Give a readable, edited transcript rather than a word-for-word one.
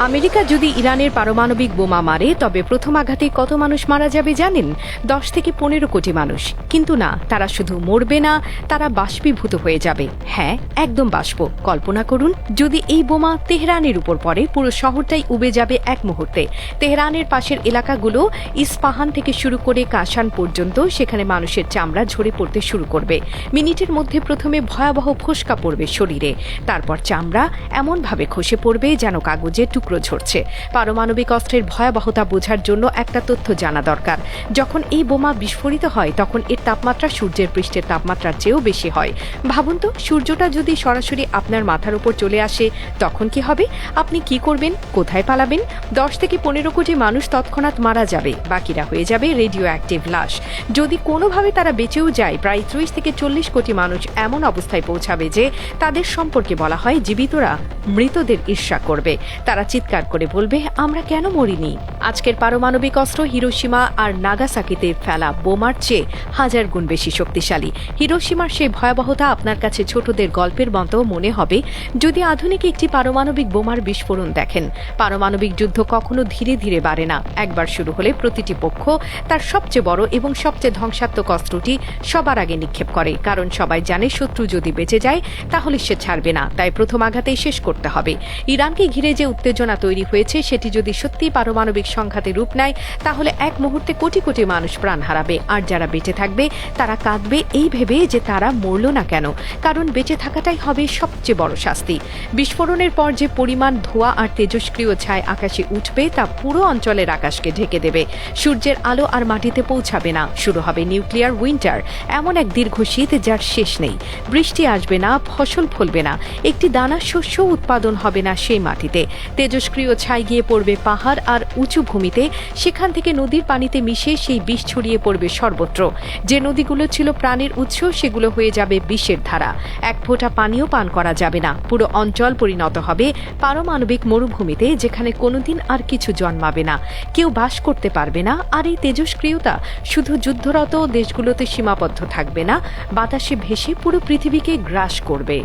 America যদি ইরানের পারমাণবিক বোমা মারে তবে প্রথম আঘাতে কত মানুষ মারা যাবে জানেন? 10 থেকে 15 কোটি মানুষ। কিন্তু না, তারা শুধু মরবে না, তারা বাষ্পীভূত হয়ে যাবে। হ্যাঁ, একদম বাষ্প। কল্পনা করুন, যদি এই বোমা তেহরানের উপর পড়ে, পুরো শহরটাই উবে যাবে এক মুহূর্তে। তেহরানের পাশের এলাকাগুলো, ইস্পাহান থেকে শুরু করে কাশান পর্যন্ত, সেখানে মানুষের চামড়া ঝরে পড়তে শুরু করবে। মিনিটের মধ্যে প্রথমে ভয়াবহ ফোস্কা পড়বে শরীরে, তারপর চামড়া এমনভাবে খসে পড়বে যেন কাগজের টুকরো ঝরছে। পারমাণবিক অস্ত্রের ভয়াবহতা বোঝার জন্য একটা তথ্য জানা দরকার। যখন এই বোমা বিস্ফোরিত হয় তখন এর তাপমাত্রা সূর্যের পৃষ্ঠের তাপমাত্রার চেয়েও বেশি হয়। ভাবুন তো, সূর্যটা যদি সরাসরি আপনার মাথার উপর চলে আসে তখন কি হবে? আপনি কি করবেন? কোথায় পালাবেন? 10 থেকে 15 কোটি মানুষ তৎক্ষণাৎ মারা যাবে, বাকিরা হয়ে যাবে রেডিও অ্যাক্টিভ লাশ। যদি কোনোভাবে তারা বেঁচেও যায়, প্রায় 30 থেকে 40 কোটি মানুষ এমন অবস্থায় পৌঁছাবে যে তাদের সম্পর্কে বলা হয় জীবিতরা মৃতদের ঈর্ষা করবে। তারা চিৎকার করে বলবে, আমরা কেন মরিনি? আজকের পারমাণবিক অস্ত্র হিরোশিমা আর নাগাসাকিতে ফেলা বোমার চেয়ে 1000 গুণ বেশি শক্তিশালী। হিরোশিমার সেই ভয়াবহতা আপনার কাছে ছোটদের গল্পের মতো মনে হবে যদি আধুনিক একটি পারমাণবিক বোমার বিস্ফোরণ দেখেন। পারমাণবিক যুদ্ধ কখনো ধীরে ধীরে বাড়ে না। একবার শুরু হলে প্রতিটি পক্ষ তার সবচেয়ে বড় এবং সবচেয়ে ধ্বংসাত্মক অস্ত্রটি সবার আগে নিক্ষেপ করে, কারণ সবাই জানে শত্রু যদি বেঁচে যায় তাহলে সে ছাড়বে না, তাই প্রথম আঘাতেই শেষ করতে হবে। ইরানকে ঘিরে যে উত্তেজনা তৈরি হয়েছে সেটি যদি সত্যি পারমাণবিক সংঘাতে রূপ নেয় তাহলে এক মুহূর্তে কোটি কোটি মানুষ প্রাণ হারাবে, আর যারা বেঁচে থাকবে তারা কাঁদবে এই ভেবে যে তারা মরল না কেন, কারণ বেঁচে থাকাটাই হবে সবচেয়ে বড় শাস্তি। বিস্ফোরণের পর যে পরিমাণ ধোঁয়া আর তেজস্ক্রিয় ছাই আকাশে উঠবে তা পুরো অঞ্চলের আকাশকে ঢেকে দেবে। সূর্যের আলো আর মাটিতে পৌঁছাবে না। শুরু হবে নিউক্লিয়ার উইন্টার, এমন এক দীর্ঘ শীত যার শেষ নেই। বৃষ্টি আসবে না, ফসল ফলবে না, একটি দানা শস্য উৎপাদন হবে না সেই মাটিতে। তেজস্ক্রিয় ছাই গিয়ে পড়বে পাহাড় আর উঁচু ভূমিতে, সেখান থেকে নদীর পানিতে মিশে সেই বিষ ছড়িয়ে পড়বে সর্বত্র। যে নদীগুলো ছিল প্রাণের উৎস সেগুলো হয়ে যাবে বিষের ধারা। এক ফোঁটা পানিও পান করা যাবে না। পুরো অঞ্চল পরিণত হবে পারমাণবিক মরুভূমিতে, যেখানে কোনোদিন আর কিছু জন্মাবে না, কেউ বাস করতে পারবে না। আর এই তেজস্ক্রিয়তা শুধু যুদ্ধরত দেশগুলোতে সীমাবদ্ধ থাকবে না, বাতাসে ভেসে পুরো পৃথিবীকে গ্রাস করবে।